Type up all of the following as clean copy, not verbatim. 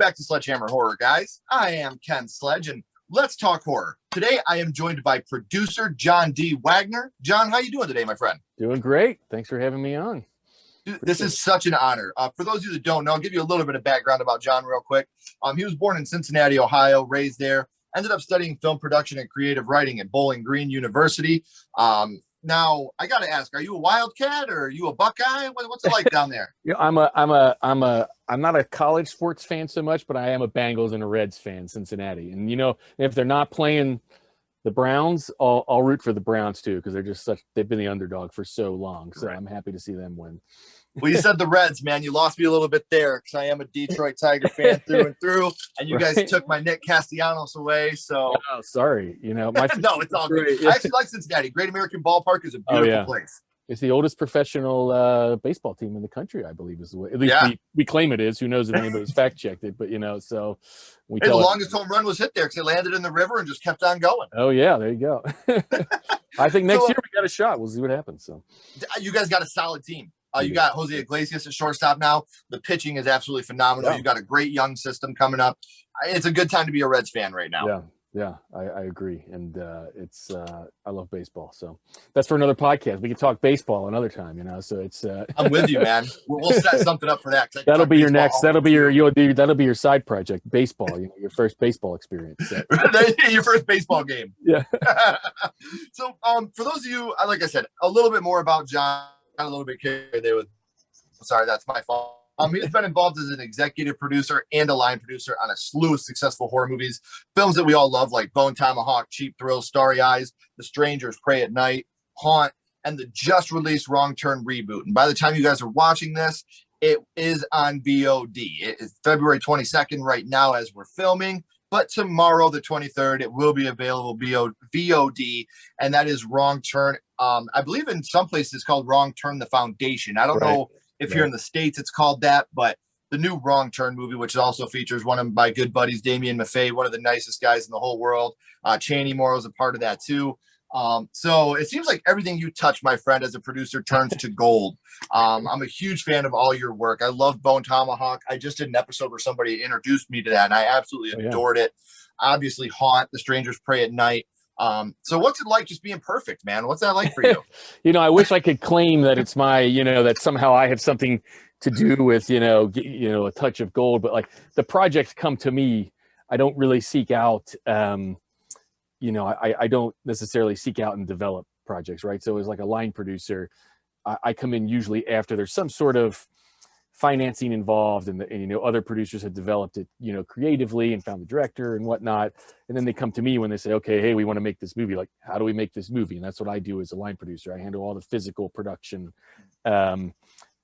back to Sledgehammer Horror, guys. I am Ken Sledge, and let's talk horror. Today, I am joined by producer Jon D. Wagner. Jon, how you doing today, my friend? Doing great. Thanks for having me on. Dude, this is such an honor. For those of you that don't know, I'll give you a little bit of background about Jon real quick. He was born in Cincinnati, Ohio, raised there, ended up studying film production and creative writing at Bowling Green University. Now, I got to ask, are you a Wildcat or are you a Buckeye? What's it like down there? Yeah, I'm not a college sports fan so much, but I am a Bengals and a Reds fan, Cincinnati. And, you know, if they're not playing the Browns, I'll root for the Browns too, because they've been the underdog for so long. So right. I'm happy to see them win. Well, you said the Reds, man. You lost me a little bit there because I am a Detroit Tiger fan through and through, and you guys took my Nick Castellanos away. So, oh, sorry. You know, no, it's all good. I actually like Cincinnati. Great American Ballpark is a beautiful place. It's the oldest professional baseball team in the country, I believe, is the way. At least we claim it is. Who knows if anybody's fact checked it? But you know, so the longest home run was hit there because it landed in the river and just kept on going. Oh yeah, there you go. I think next year we got a shot. We'll see what happens. So, you guys got a solid team. You got Jose Iglesias at shortstop now. The pitching is absolutely phenomenal. Yeah. You got a great young system coming up. It's a good time to be a Reds fan right now. Yeah, I agree. And I love baseball. So that's for another podcast. We can talk baseball another time, you know. So it's I'm with you, man. We'll set something up for that. That'll be your next. That'll be your side project, baseball. You know, your first baseball experience. So. Your first baseball game. Yeah. So for those of you, like I said, a little bit more about Jon. A little bit carried there with. Sorry, that's my fault. He's been involved as an executive producer and a line producer on a slew of successful horror movies, films that we all love, like Bone Tomahawk, Cheap Thrills, Starry Eyes, The Strangers, Pray at Night, Haunt, and the just released Wrong Turn Reboot. And by the time you guys are watching this, it is on VOD. It is February 22nd right now as we're filming. But tomorrow, the 23rd, it will be available VOD, and that is Wrong Turn. I believe in some places it's called Wrong Turn: The Foundation. I don't know if you're in the States it's called that, but the new Wrong Turn movie, which also features one of my good buddies, Damian Maffei, one of the nicest guys in the whole world. Chaney Morrow is a part of that too. So it seems like everything you touch, my friend, as a producer turns to gold. I'm a huge fan of all your work. I love Bone Tomahawk. I just did an episode where somebody introduced me to that, and I absolutely adored it. Obviously, Haunt, The Strangers Pray at Night. So what's it like just being perfect, man? What's that like for you? You know, I wish I could claim that it's my, you know, that somehow I have something to do with, you know, a touch of gold, but like the projects come to me. I don't really seek out, you know, I don't necessarily seek out and develop projects, right? So as like a line producer, I come in usually after there's some sort of financing involved and you know, other producers have developed it, you know, creatively and found the director and whatnot. And then they come to me when they say, okay, hey, we want to make this movie. Like, how do we make this movie? And that's what I do as a line producer. I handle all the physical production of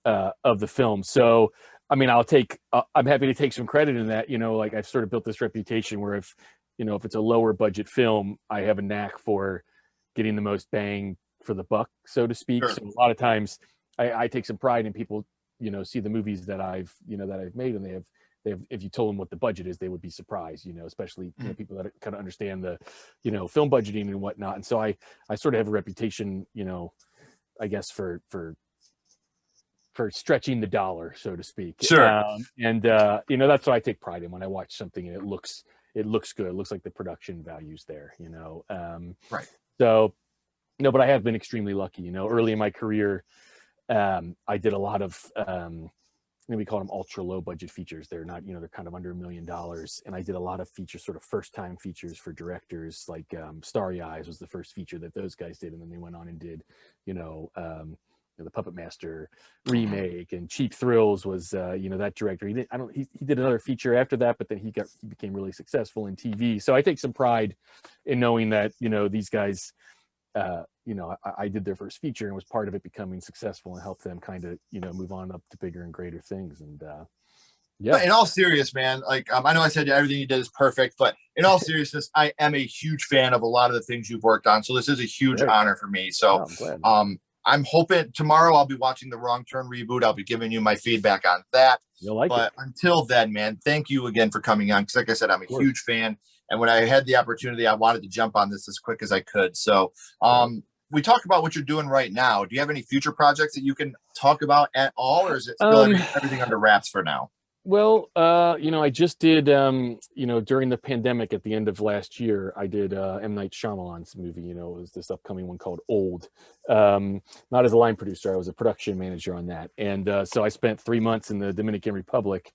the film. So, I mean, I'm happy to take some credit in that, you know, like I've sort of built this reputation where if it's a lower budget film, I have a knack for getting the most bang for the buck, so to speak. Sure. So a lot of times I take some pride in people, you know, see the movies that I've made, and they have, if you told them what the budget is, they would be surprised, you know, especially you know, people that kind of understand the, you know, film budgeting and whatnot. And so I sort of have a reputation, you know, I guess for stretching the dollar, so to speak. Sure. You know, that's what I take pride in when I watch something and it looks good. It looks like the production value's there, you know? Right. So, no, but I have been extremely lucky, you know, early in my career, I did a lot of, we call them ultra low budget features. They're not, you know, they're kind of under $1 million. And I did a lot of features, sort of first time features for directors, like Starry Eyes was the first feature that those guys did. And then they went on and did, you know, the Puppet Master remake, and Cheap Thrills was, you know, that director. He did another feature after that, but then he became really successful in TV. So I take some pride in knowing that, you know, these guys, you know, I did their first feature and was part of it becoming successful and helped them kind of, you know, move on up to bigger and greater things. And yeah. But in all seriousness, man, like I know I said everything you did is perfect, but in all seriousness, I am a huge fan of a lot of the things you've worked on. So this is a huge honor for me. So I'm hoping tomorrow I'll be watching the Wrong Turn Reboot. I'll be giving you my feedback on that. You'll like it. Until then, man, thank you again for coming on. Because like I said, I'm a huge fan. And when I had the opportunity, I wanted to jump on this as quick as I could. So we talked about what you're doing right now. Do you have any future projects that you can talk about at all? Or is it still everything under wraps for now? Well, I just did, during the pandemic at the end of last year, I did M. Night Shyamalan's movie. It was this upcoming one called Old. Not as a line producer, I was a production manager on that. And so I spent 3 months in the Dominican Republic,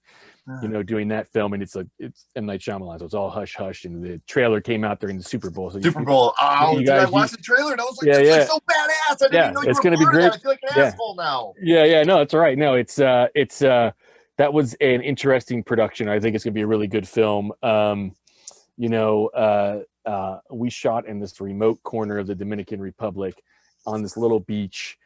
doing that film. And it's M. Night Shyamalan, so it's all hush hush. And the trailer came out during the Super Bowl. So Super Bowl. Oh, you dude, I guys, watched the trailer and I was like, yeah, this yeah, is so badass. I didn't yeah, even know you it's were going to be part of great. that. I feel like an Yeah. asshole now. Yeah, no, it's all right. No, it's that was an interesting production. I think it's gonna be a really good film. We shot in this remote corner of the Dominican Republic on this little beach.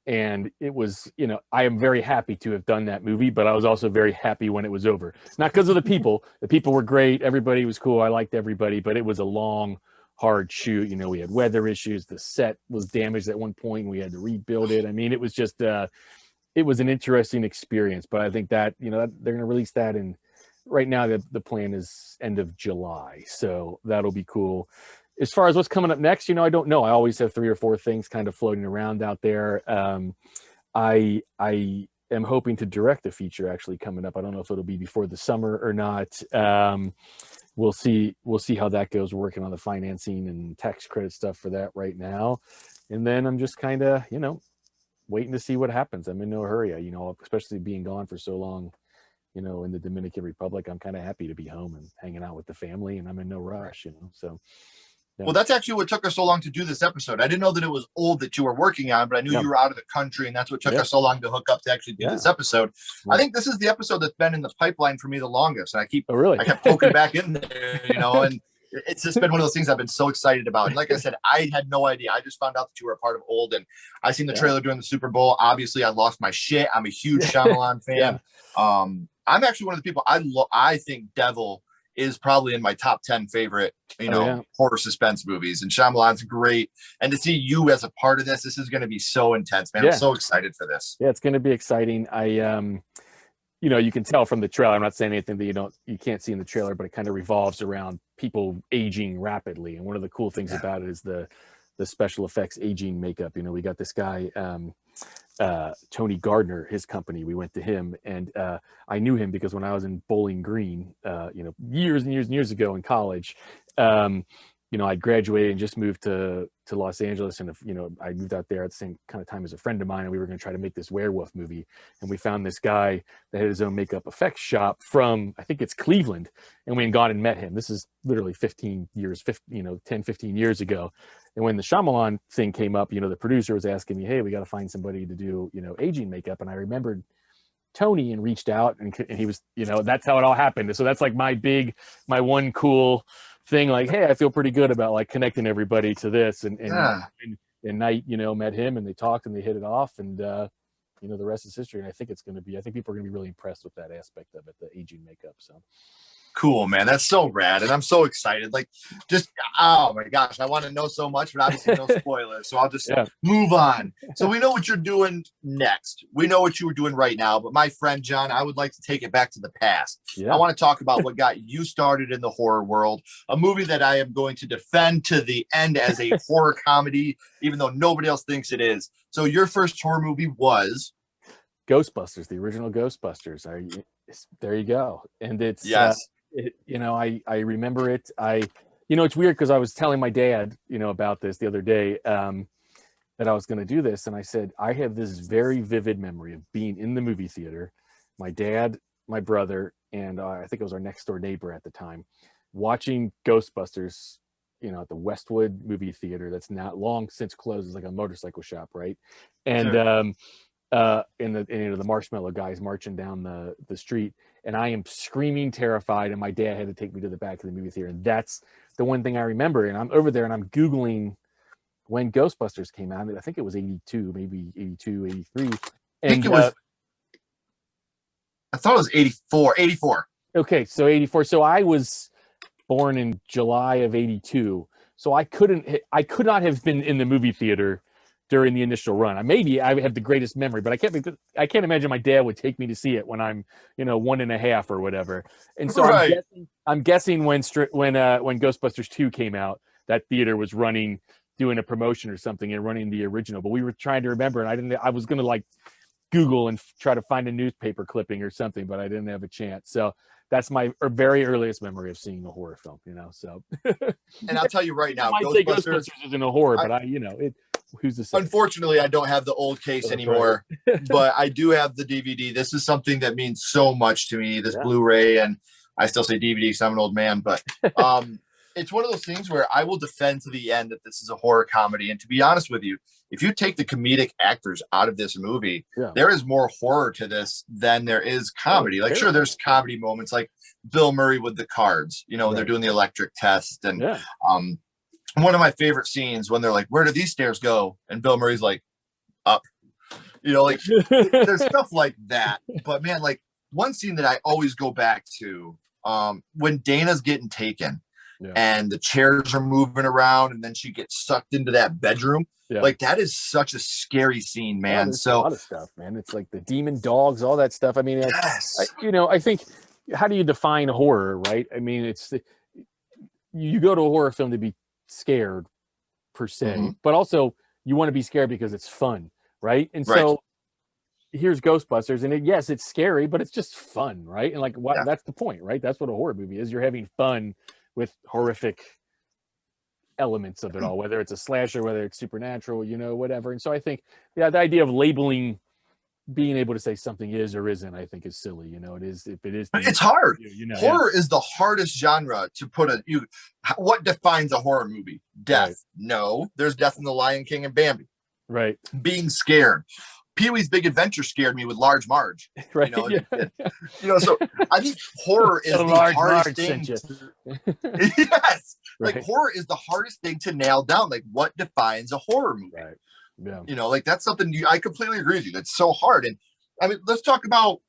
And it was, I am very happy to have done that movie, but I was also very happy when it was over. Not because of the people. The people were great. Everybody was cool. I liked everybody, but it was a long, hard shoot. We had weather issues. The set was damaged at one point. We had to rebuild it. I mean, it was just, it was an interesting experience, but I think that, they're going to release that. And right now the plan is end of July. So that'll be cool. As far as what's coming up next, I don't know. I always have 3 or 4 things kind of floating around out there. I am hoping to direct a feature actually coming up. I don't know if it'll be before the summer or not. We'll see how that goes. We're working on the financing and tax credit stuff for that right now. And then I'm just kind of, waiting to see what happens. I'm in no hurry, especially being gone for so long, in the Dominican Republic. I'm kind of happy to be home and hanging out with the family, and I'm in no rush, so. Yeah. Well, that's actually what took us so long to do this episode. I didn't know that it was Old that you were working on, but I knew you were out of the country, and that's what took us so long to hook up to actually do this episode. I think this is the episode that's been in the pipeline for me the longest, and I kept poking back in there, and it's just been one of those things I've been so excited about. And like I said, I had no idea. I just found out that you were a part of Old, and I seen the trailer during the Super Bowl. Obviously, I lost my shit. I'm a huge Shyamalan fan. I'm actually one of the people I think Devil is probably in my top 10 favorite, horror suspense movies. And Shyamalan's great. And to see you as a part of this is going to be so intense, man. I'm so excited for this. Yeah, it's going to be exciting. You can tell from the trailer. I'm not saying anything that you can't see in the trailer, but it kind of revolves around people aging rapidly. And one of the cool things about it is the special effects aging makeup. We got this guy, Tony Gardner, his company. We went to him, and I knew him because when I was in Bowling Green, years and years and years ago in college, I graduated and just moved to Los Angeles, and I moved out there at the same kind of time as a friend of mine, and we were going to try to make this werewolf movie, and we found this guy that had his own makeup effects shop from, I think it's Cleveland, and we had gone and met him. This is literally 10, 15 years ago. And when the Shyamalan thing came up, the producer was asking me, hey, we got to find somebody to do, aging makeup. And I remembered Tony and reached out, and he was, that's how it all happened. So that's like my one cool thing. Like, hey, I feel pretty good about like connecting everybody to this. And Knight, met him, and they talked and they hit it off, and the rest is history. And I think people are going to be really impressed with that aspect of it, the aging makeup. So. Cool, man. That's so rad. And I'm so excited. Like, just, oh my gosh, I want to know so much, but obviously no spoilers. So I'll just move on. So we know what you're doing next. We know what you were doing right now. But my friend, John, I would like to take it back to the past. I want to talk about what got you started in the horror world, a movie that I am going to defend to the end as a horror comedy, even though nobody else thinks it is. So your first horror movie was Ghostbusters, the original Ghostbusters. There you go. And it's I remember it. It's weird because I was telling my dad, about this the other day, that I was going to do this. And I said, I have this very vivid memory of being in the movie theater, my dad, my brother, and I think it was our next door neighbor at the time, watching Ghostbusters, at the Westwood movie theater. That's not long since closed. It's like a motorcycle shop. Right. And, the marshmallow guys marching down the street, and I am screaming terrified, and my dad had to take me to the back of the movie theater. And that's the one thing I remember. And I'm over there and I'm Googling when Ghostbusters came out. I think it was 82, maybe 82, 83. And I think it was, I thought it was 84. Okay. So 84. So I was born in July of 82. So I could not have been in the movie theater during the initial run. I have the greatest memory, but I can't imagine my dad would take me to see it when I'm, 1.5 or whatever. And so I'm guessing when Ghostbusters 2 came out, that theater was doing a promotion or something and running the original, but we were trying to remember, and I was going to Google and try to find a newspaper clipping or something, but I didn't have a chance. So that's my very earliest memory of seeing a horror film, So, and I'll tell you right now, I might say Ghostbusters isn't a horror, but who's to say? Unfortunately, I don't have the old case anymore, but I do have the DVD. This is something that means so much to me, this Blu-ray, and I still say DVD because I'm an old man, but it's one of those things where I will defend to the end that this is a horror comedy. And to be honest with you, if you take the comedic actors out of this movie, there is more horror to this than there is comedy. Like, sure, there's comedy moments like Bill Murray with the cards, they're doing the electric test. And one of my favorite scenes when they're like, where do these stairs go? And Bill Murray's like, up. Like there's stuff like that. But man, like one scene that I always go back to, when Dana's getting taken and the chairs are moving around and then she gets sucked into that bedroom. Like that is such a scary scene, man. So a lot of stuff, man. It's like the demon dogs, all that stuff. I mean, I think, how do you define horror, right? I mean, it's you go to a horror film to be scared per se, but also you want to be scared because it's fun, right? And so here's Ghostbusters, and yes, it's scary, but it's just fun, right? And like, that's the point, right? That's what a horror movie is. You're having fun with horrific elements of it all, whether it's a slasher, whether it's supernatural, whatever. And so I think, the idea of labeling, being able to say something is or isn't, I think is silly. It is, if it is, it's hard. Horror is the hardest genre to put what defines a horror movie? Death. No, there's death in The Lion King and Bambi. Right. Being scared. Pee-wee's Big Adventure scared me with Large Marge. Right. So I think horror is the hardest thing. Yes. Like horror is the hardest thing to nail down. Like what defines a horror movie? Right. Yeah. Like that's something I completely agree with you. That's so hard. And I mean, let's talk about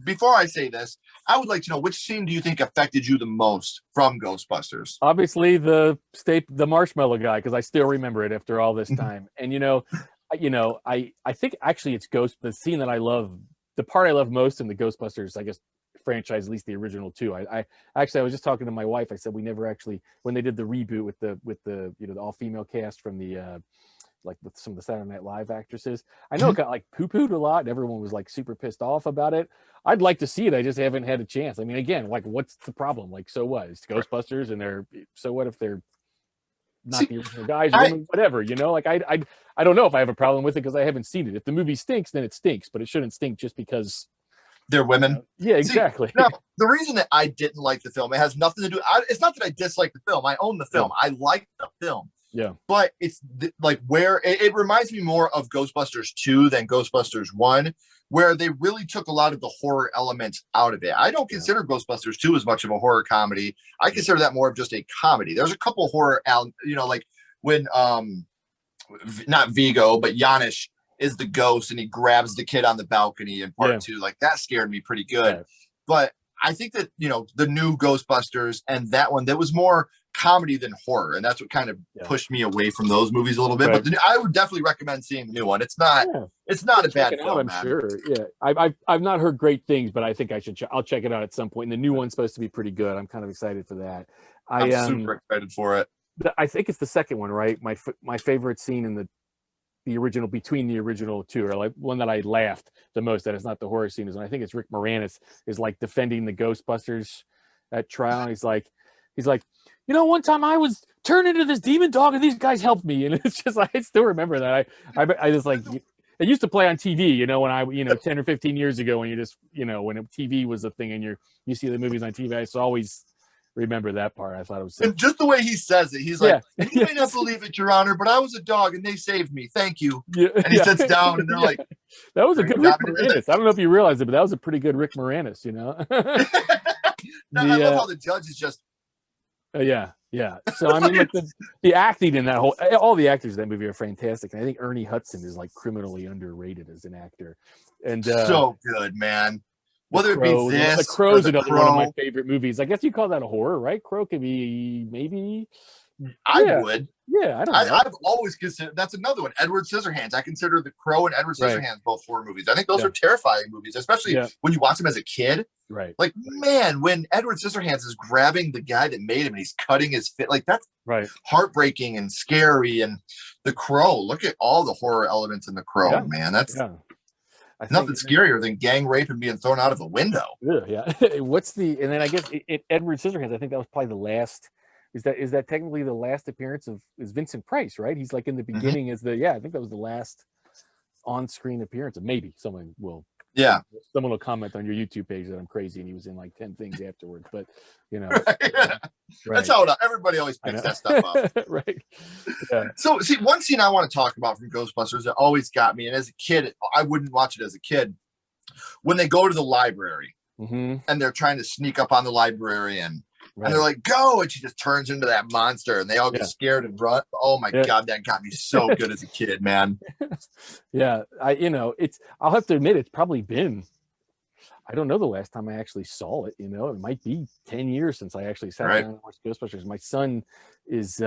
before I say this, I would like to know, which scene do you think affected you the most from Ghostbusters? Obviously the marshmallow guy, because I still remember it after all this time. And I think actually it's the scene that I love, the part I love most in the Ghostbusters, I guess, franchise, at least the original two. I was just talking to my wife. I said we never actually, when they did the reboot with the the all-female cast from the like with some of the Saturday Night Live actresses, I know it got like poo-pooed a lot and everyone was like super pissed off about it. I'd like to see it. I just haven't had a chance. I mean, again, like what's the problem? Like, so what? It's Ghostbusters and so what if they're not the original guys, women, whatever, like I don't know if I have a problem with it because I haven't seen it. If the movie stinks, then it stinks, but it shouldn't stink just because they're women. Yeah, exactly. Now, the reason that I didn't like the film, it has nothing to do. It's not that I dislike the film. I own the film. I like the film. Yeah. But it's like where it reminds me more of Ghostbusters 2 than Ghostbusters 1, where they really took a lot of the horror elements out of it. I don't consider Ghostbusters 2 as much of a horror comedy. I consider that more of just a comedy. There's a couple horror, like when not Vigo, but Janish is the ghost and he grabs the kid on the balcony in part 2. Like that scared me pretty good. Yeah. But I think that, the new Ghostbusters and that one, that was more comedy than horror. And that's what kind of pushed me away from those movies a little bit. Right. But I would definitely recommend seeing the new one. It's not a bad film, I'm sure. Yeah. I've not heard great things, but I think I'll check it out at some point. And the new one's supposed to be pretty good. I'm kind of excited for that. I'm super excited for it. I think it's the second one, right? My favorite scene in the original, between the original two, or like one that I laughed the most at, is not the horror scene, is, and I think it's Rick Moranis is like defending the Ghostbusters at trial. And he's like, one time I was turned into this demon dog and these guys helped me. And it's just, I still remember that. I just like, it used to play on TV, when I, 10 or 15 years ago, when you just, when TV was a thing and you see the movies on TV, I used to always remember that part. I thought it was and just the way he says it. He's like, you may not believe it, Your Honor, but I was a dog and they saved me. Thank you. Yeah. And he sits down and they're like, that was a good Rick Moranis. I don't know if you realize it, but that was a pretty good Rick Moranis, I love how the judge is just yeah. So I mean, like the acting in that all the actors in that movie are fantastic. And I think Ernie Hudson is like criminally underrated as an actor. And so good, man. Whether it be this, The Crow's another one of my favorite movies. I guess you call that a horror, right? Crow could be maybe. I would. Yeah, I don't know. I've always considered that's another one. Edward Scissorhands. I consider The Crow and Edward Scissorhands both horror movies. I think those are terrifying movies, especially when you watch them as a kid. Right. Like, man, when Edward Scissorhands is grabbing the guy that made him and he's cutting his fit, like that's heartbreaking and scary. And The Crow. Look at all the horror elements in The Crow, man. That's. I think Nothing scarier than gang rape and being thrown out of a window. Yeah. What's the, and then I guess Edward Scissorhands, I think that was probably the last, is that technically the last appearance of, is Vincent Price, right? He's like in the beginning as the, I think that was the last on-screen appearance of, maybe someone will comment on your YouTube page that I'm crazy and he was in like 10 things afterwards, but That's how everybody always picks that stuff up. Right. Yeah. So see, one scene I want to talk about from Ghostbusters that always got me, and as a kid, I wouldn't watch it as a kid, when they go to the library and they're trying to sneak up on the librarian. Right. And they're like, go, and she just turns into that monster and they all get scared and run. Oh my God, that got me so good as a kid, man. Yeah. I'll have to admit, it's probably been, I don't know the last time I actually saw it, it might be 10 years since I actually sat down and watched Ghostbusters. My son is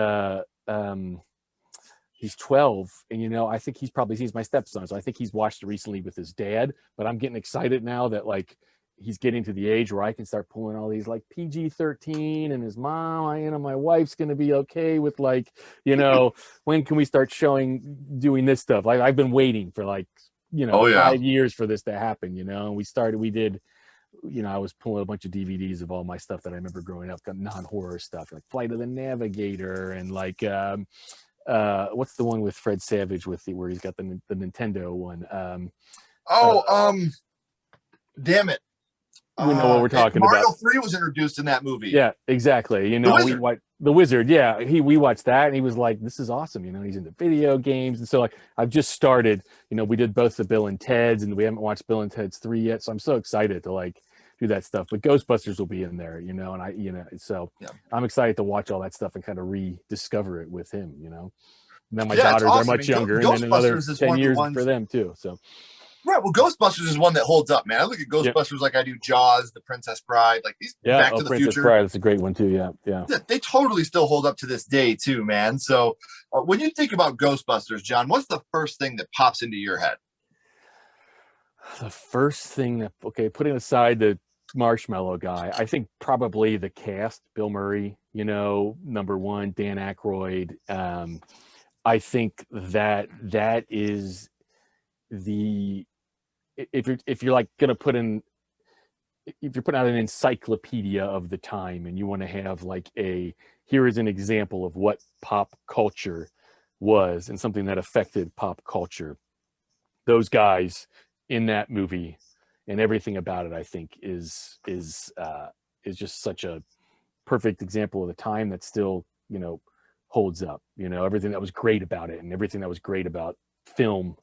he's 12 and I think he's my stepson, so I think he's watched it recently with his dad, but I'm getting excited now that like he's getting to the age where I can start pulling all these like PG-13 and his mom, my wife's going to be okay with like, when can we start doing this stuff? Like I've been waiting for like, 5 years for this to happen, and we did, I was pulling a bunch of DVDs of all my stuff that I remember growing up, non-horror stuff like Flight of the Navigator and like, what's the one with Fred Savage where he's got the Nintendo one? Damn it. We know what we're talking about. Mario 3 was introduced in that movie. Yeah, exactly. The Wizard. Yeah, we watched that and he was like, "This is awesome." He's into video games, and so like I've just started. We did both the Bill and Ted's, and we haven't watched Bill and Ted's 3 yet. So I'm so excited to like do that stuff. But Ghostbusters will be in there, and so I'm excited to watch all that stuff and kind of rediscover it with him. And then my daughters are much younger, and then another 10 years for them too. So. Right. Well, Ghostbusters is one that holds up, man. I look at Ghostbusters like I do Jaws, The Princess Bride, like these Back to the Princess Future. Bride, that's a great one too. Yeah. They totally still hold up to this day too, man. So when you think about Ghostbusters, John, what's the first thing that pops into your head? The first thing putting aside the marshmallow guy, I think probably the cast, Bill Murray, number one, Dan Aykroyd. I think that is if you're like going to if you're putting out an encyclopedia of the time and you want to have like here is an example of what pop culture was and something that affected pop culture, those guys in that movie and everything about it, I think is just such a perfect example of the time that still, holds up, everything that was great about it and everything that was great about film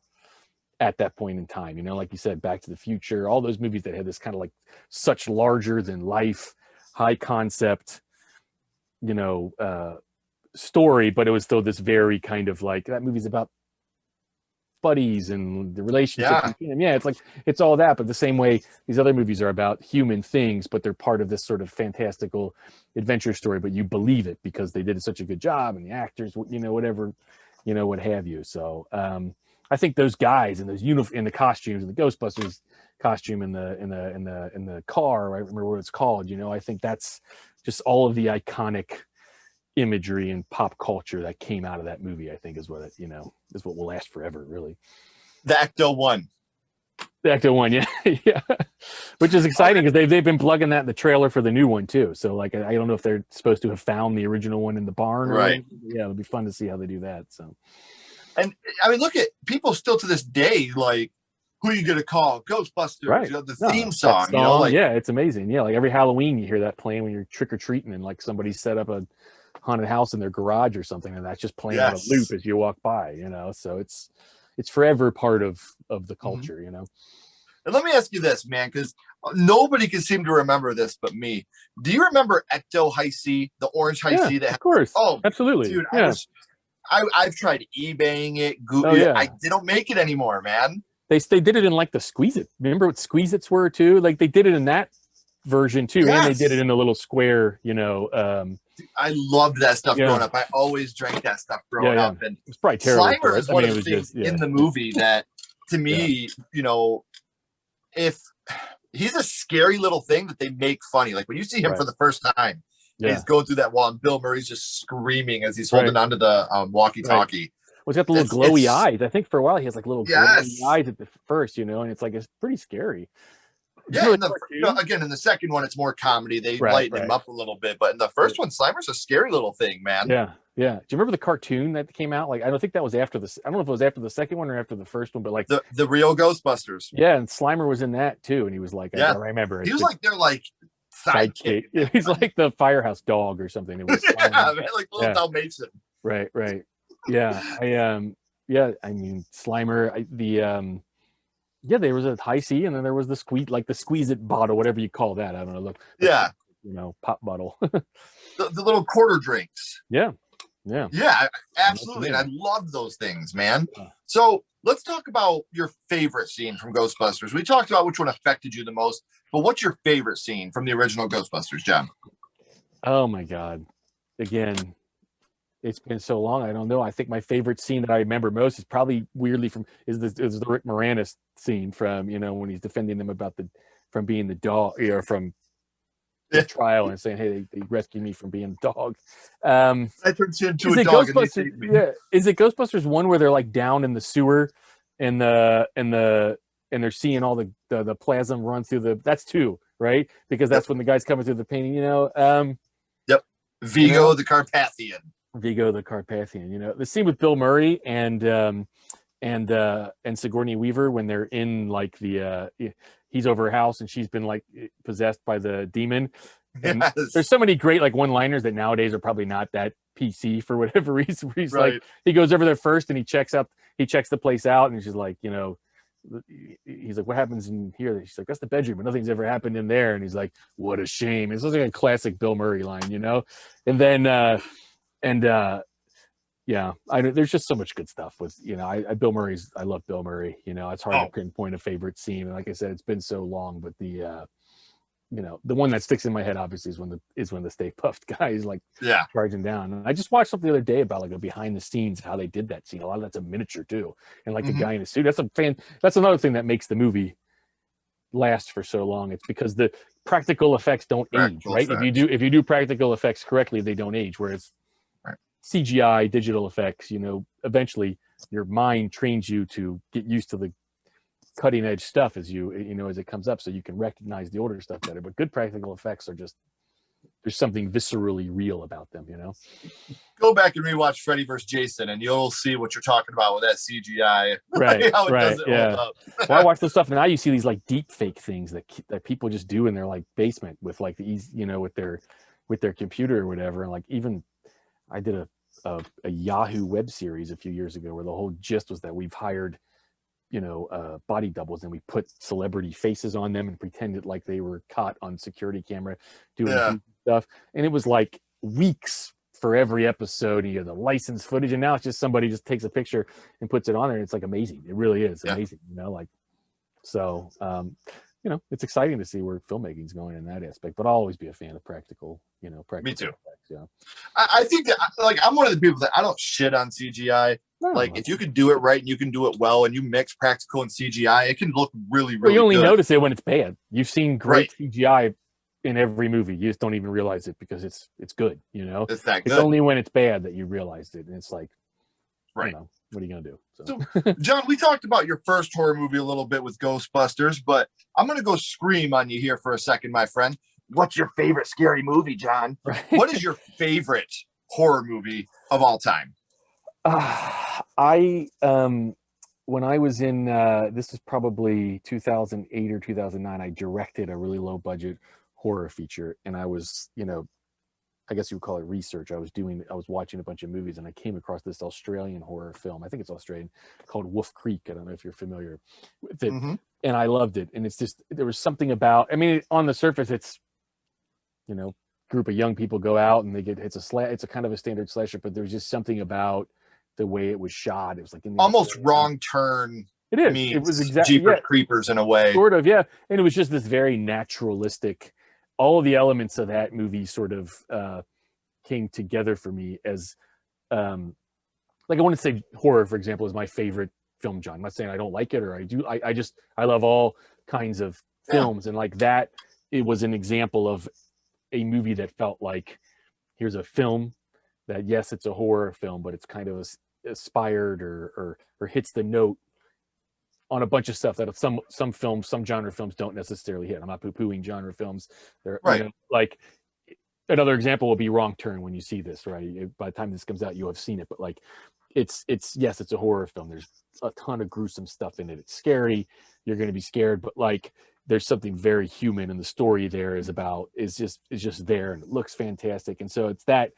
at that point in time, like you said, Back to the Future, all those movies that had this kind of like such larger than life, high concept, story, but it was still this very kind of like, that movie's about buddies and the relationship between them. It's like, it's all that, but the same way these other movies are about human things, but they're part of this sort of fantastical adventure story, but you believe it because they did such a good job and the actors, whatever, what have you. So, I think those guys and those in the costumes and the Ghostbusters costume in the car, I remember what it's called. I think that's just all of the iconic imagery and pop culture that came out of that movie. I think is what is what will last forever, really. The Ecto One, yeah, which is exciting because they've been plugging that in the trailer for the new one too. So like, I don't know if they're supposed to have found the original one in the barn, right? Yeah, it'll be fun to see how they do that. So. And I mean, look at people still to this day, like, who you gonna call? Ghostbusters, right? The theme song, it's amazing. Yeah, like every Halloween you hear that playing when you're trick or treating, and like somebody set up a haunted house in their garage or something, and that's just playing on a loop as you walk by. So it's forever part of the culture. And let me ask you this, man, because nobody can seem to remember this but me. Do you remember Ecto High C, the orange High C? That of course, absolutely, dude. Yeah. I've tried eBaying it, they don't make it anymore, man. They did it in like the Squeeze It. Remember what Squeeze Its were too? Like they did it in that version too, and they did it in a little square. I loved that stuff growing up. I always drank that stuff growing up, and it's probably terrible. Slimer is one of the things in the movie that, to me, if he's a scary little thing that they make funny. Like when you see him for the first time. He's going through that wall, and Bill Murray's just screaming as he's holding onto the walkie-talkie. Well, he's got the little glowy eyes. I think for a while he has like little glowy eyes at the first, and it's like it's pretty scary. Yeah, again, in the second one, it's more comedy. They lighten him up a little bit, but in the first one, Slimer's a scary little thing, man. Yeah. Do you remember the cartoon that came out? Like, I don't think that was after this. I don't know if it was after the second one or after the first one, but like the real Ghostbusters. Yeah, and Slimer was in that too, and he was like, I remember it. He was like their sidekick. Yeah, he's like the firehouse dog or something. It was man, like little Dalmatian. Right. Yeah, I mean Slimer. There was a high C, and then there was the squeeze it bottle, whatever you call that. I don't know. Pop bottle. the little quarter drinks. Yeah, absolutely. And I love those things, man. So let's talk about your favorite scene from Ghostbusters. We talked about which one affected you the most, but what's your favorite scene from the original Ghostbusters, Jon? Oh my God! Again, it's been so long. I don't know. I think my favorite scene that I remember most is probably weirdly is the Rick Moranis scene from when he's defending them from being the dog, from the trial and saying, "Hey, they rescued me from being a dog." I turned you into a dog. Is it Ghostbusters 1 where they're like down in the sewer and they're seeing all the plasma run through that's 2, right? Because that's when the guy's coming through the painting. Yep. Vigo the Carpathian. The scene with Bill Murray and Sigourney Weaver when they're in like he's over her house and she's been like possessed by the demon. And there's so many great like one-liners that nowadays are probably not that PC for whatever reason. Where he's like, he goes over there first and he checks the place out, and she's like, he's like, what happens in here? She's like, that's the bedroom, but nothing's ever happened in there. And he's like, what a shame. It's like a classic Bill Murray line, and then there's just so much good stuff with I love Bill Murray. It's hard to pinpoint a favorite scene, and like I said, it's been so long, but the one that sticks in my head obviously is when the Stay Puft guy is like charging down. And I just watched something the other day about like a behind the scenes how they did that scene. A lot of that's a miniature too, and like the guy in a suit. That's another thing that makes the movie last for so long. It's because the practical effects don't age, right? If you do practical effects correctly, they don't age. Whereas CGI, digital effects, eventually your mind trains you to get used to the cutting edge stuff as it comes up, so you can recognize the older stuff better. But good practical effects are just, there's something viscerally real about them. Go back and rewatch Freddy vs. Jason, and you'll see what you're talking about with that CGI. Right, how it doesn't hold up. Well, I watch this stuff now. You see these like deep fake things that people just do in their like basement with like with their computer or whatever. And like even I did a Yahoo web series a few years ago where the whole gist was that we've hired body doubles, and we put celebrity faces on them and pretended like they were caught on security camera doing stuff. And it was like weeks for every episode, and you have the licensed footage, and now it's just somebody just takes a picture and puts it on there, and it's like amazing. It really is amazing, it's exciting to see where filmmaking's going in that aspect, but I'll always be a fan of practical Me too. Effects, I think that I'm one of the people that I don't shit on CGI. If you can do it right and you can do it well and you mix practical and CGI, it can look really, really good. You only notice it when it's bad. You've seen great CGI in every movie. You just don't even realize it because it's good, It's that good. It's only when it's bad that you realized it. And it's like, what are you going to do? So, Jon, we talked about your first horror movie a little bit with Ghostbusters, but I'm going to go scream on you here for a second, my friend. What's your favorite scary movie, Jon? Right. What is your favorite horror movie of all time? When I was in, this was probably 2008 or 2009, I directed a really low budget horror feature, and I was, I guess you would call it research. I was watching a bunch of movies, and I came across this Australian horror film. I think it's Australian, called Wolf Creek. I don't know if you're familiar with it. And I loved it. And it's just, there was something about, on the surface, it's, group of young people go out and it's a kind of a standard slasher, but there's just something about the way it was shot. It was like almost Wrong Turn. It is. It was exactly Jeepers Creepers in a way. Sort of, yeah. And it was just this very naturalistic, all of the elements of that movie sort of came together for me as I want to say horror, for example, is my favorite film, Jon. I'm not saying I don't like it or I do. I love all kinds of films, and like that, it was an example of a movie that felt like, here's a film that, yes, it's a horror film, but it's kind of aspired or hits the note on a bunch of stuff that some films, some genre films don't necessarily hit. I'm not poo-pooing genre films. They're, Right. like another example will be Wrong Turn. When you see this, right, by the time this comes out, you have seen it, but like it's yes, it's a horror film. There's a ton of gruesome stuff in it. It's scary. You're going to be scared, but like there's something very human, and the story there is just there, and it looks fantastic. And so it's that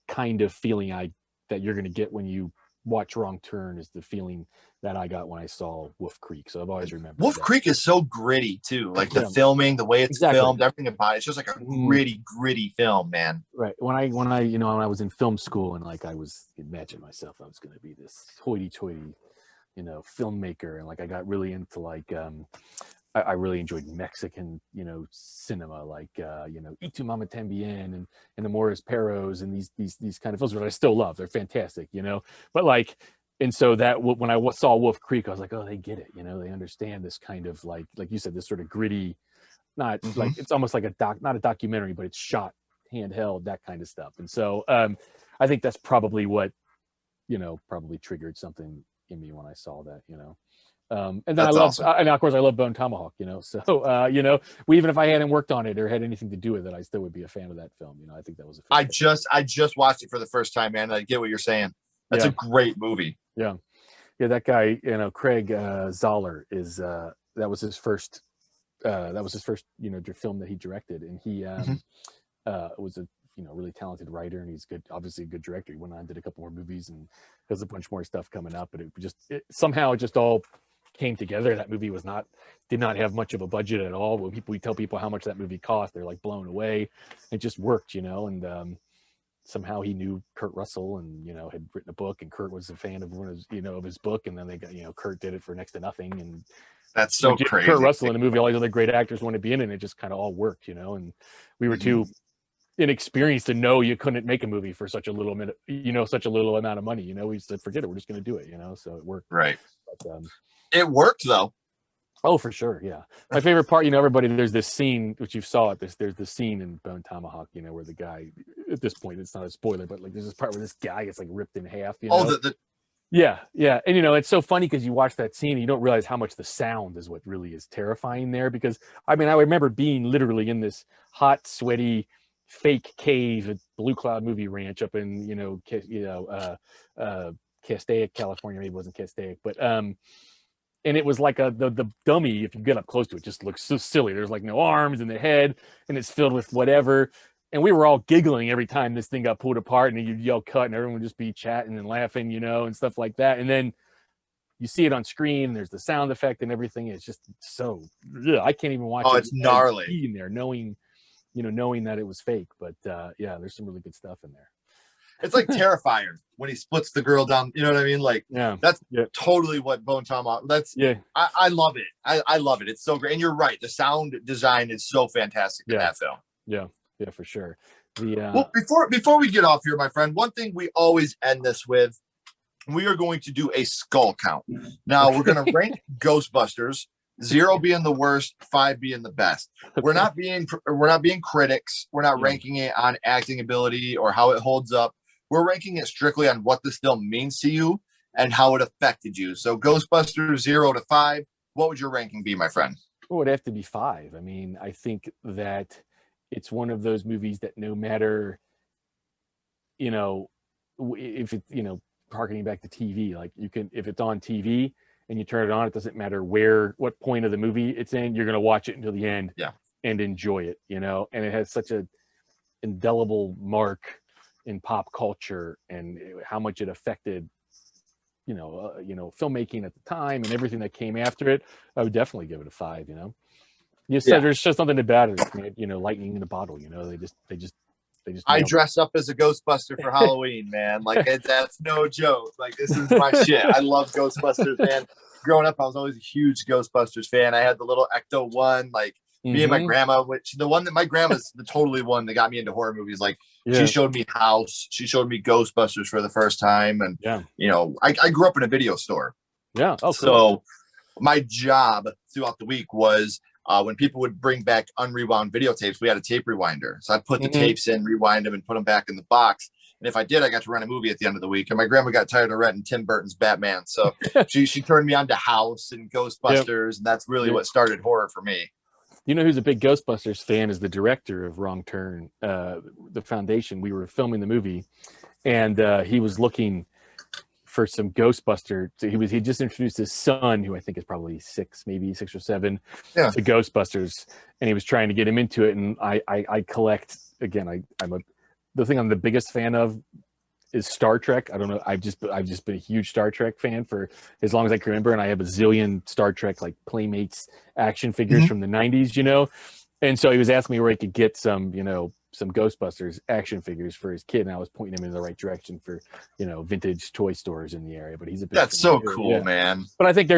kind of feeling that you're going to get when you watch Wrong Turn is the feeling that I got when I saw Wolf Creek. So I've always remembered Wolf that. Creek is so gritty too, like the filming, the way it's filmed, everything about it. It's just like a gritty film, man. Right. When I was in film school, and like I was imagining myself I was going to be this hoity-toity, filmmaker, and like I got really into like I really enjoyed Mexican, cinema, like Y Tu Mama Tambien and Amores Perros and these kind of films, which I still love. They're fantastic, But like, and so that when I saw Wolf Creek, I was like, oh, they get it, they understand this kind of like you said, this sort of gritty, not like it's almost like not a documentary, but it's shot handheld, that kind of stuff. And so I think that's probably what probably triggered something in me when I saw that, and then That's awesome. and of course I love Bone Tomahawk, so even if I hadn't worked on it or had anything to do with it, I still would be a fan of that film. I think that was I just watched it for the first time, man. I get what you're saying. That's a great movie. Yeah, that guy, Craig Zoller is that was his first film that he directed, and he was a really talented writer, and he's obviously a good director. He went on and did a couple more movies, and there's a bunch more stuff coming up, but it somehow just all came together. That movie did not have much of a budget at all. When we tell people how much that movie cost, they're like blown away. It just worked, and somehow he knew Kurt Russell, and had written a book, and Kurt was a fan of of his book, and then they got Kurt did it for next to nothing, and that's so crazy. Kurt Russell in the movie, all these other great actors want to be in it, and it just kind of all worked, and we were too inexperienced to know you couldn't make a movie for such a little minute, such a little amount of money. We said, forget it, we're just going to do it, so it worked. Right. But, it worked though. Oh, for sure. Yeah. My favorite part, everybody, there's this scene, which you saw there's this scene in Bone Tomahawk, where the guy, at this point, it's not a spoiler, but like there's this part where this guy gets like ripped in half, Yeah. And, it's so funny because you watch that scene and you don't realize how much the sound is what really is terrifying there. Because I remember being literally in this hot, sweaty, fake cave at Blue Cloud Movie Ranch up in, Castaic, California. Maybe it wasn't Castaic, but, and it was like the dummy, if you get up close to it, just looks so silly. There's like no arms in the head, and it's filled with whatever. And we were all giggling every time this thing got pulled apart, and you'd yell cut, and everyone would just be chatting and laughing, and stuff like that. And then you see it on screen, and there's the sound effect and everything. It's just so, I can't even watch it. Oh, it's gnarly. In there, knowing that it was fake. But yeah, there's some really good stuff in there. It's like Terrifier when he splits the girl down. You know what I mean? Like, that's totally what Bone Tomahawk. I love it. I love it. It's so great. And you're right. The sound design is so fantastic in that film. Yeah, for sure. Well, before we get off here, my friend, one thing we always end this with, we are going to do a skull count. Now we're going to rank Ghostbusters, 0 being the worst, 5 being the best. We're not being critics. We're not ranking it on acting ability or how it holds up. We're ranking it strictly on what this film means to you and how it affected you. So Ghostbusters 0 to 5, what would your ranking be, my friend? It would have to be 5. I think that it's one of those movies that no matter, if it, harkening back to TV, like if it's on TV and you turn it on, it doesn't matter what point of the movie it's in, you're going to watch it until the end and enjoy it, and it has such a indelible mark in pop culture and how much it affected, filmmaking at the time and everything that came after it. I would definitely give it a 5, You said there's just something about it, lightning in a bottle, they just I dress up as a Ghostbuster for Halloween, man. Like that's no joke. Like this is my shit. I love Ghostbusters, man. Growing up, I was always a huge Ghostbusters fan. I had the little Ecto one, like me and my grandma, which the one that my grandma's the totally one that got me into horror movies. Like she showed me House, she showed me Ghostbusters for the first time, and I grew up in a video store. Yeah. Oh, cool. So my job throughout the week was when people would bring back unrewound videotapes, we had a tape rewinder. So I'd put the tapes in, rewind them, and put them back in the box. And if I did, I got to rent a movie at the end of the week. And my grandma got tired of renting Tim Burton's Batman. So she turned me on to House and Ghostbusters. And that's really what started horror for me. You know who's a big Ghostbusters fan is the director of Wrong Turn, the Foundation. We were filming the movie, and he was looking for some Ghostbuster. He just introduced his son, who I think is probably 6 or 7, to Ghostbusters, and he was trying to get him into it. And I collect, again, the thing I'm the biggest fan of is Star Trek. I don't know. I've just been a huge Star Trek fan for as long as I can remember, and I have a zillion Star Trek like Playmates action figures from the 90s, you know. And so he was asking me where he could get some, you know, some Ghostbusters action figures for his kid, and I was pointing him in the right direction for, you know, vintage toy stores in the area. But he's a big That's so cool, man. But I think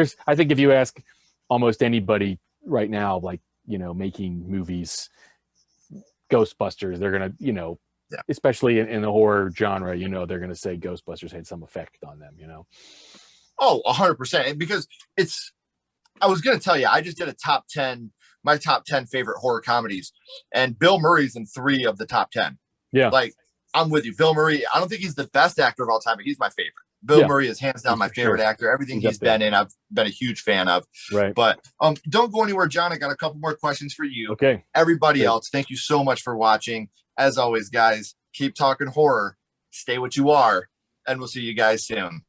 if you ask almost anybody right now, like, you know, making movies, Ghostbusters, they're gonna, you know, especially in the horror genre, you know, they're going to say Ghostbusters had some effect on them, you know? Oh, 100%. Because I was going to tell you, I just did my top 10 favorite horror comedies, and Bill Murray's in 3 of the top 10. Yeah. Like, I'm with you. Bill Murray, I don't think he's the best actor of all time, but he's my favorite. Bill Murray is hands down my favorite actor. Everything he's been in, I've been a huge fan of. Right. But don't go anywhere, John. I got a couple more questions for you. Okay. Everybody else, thank you so much for watching. As always, guys, keep talking horror, stay what you are, and we'll see you guys soon.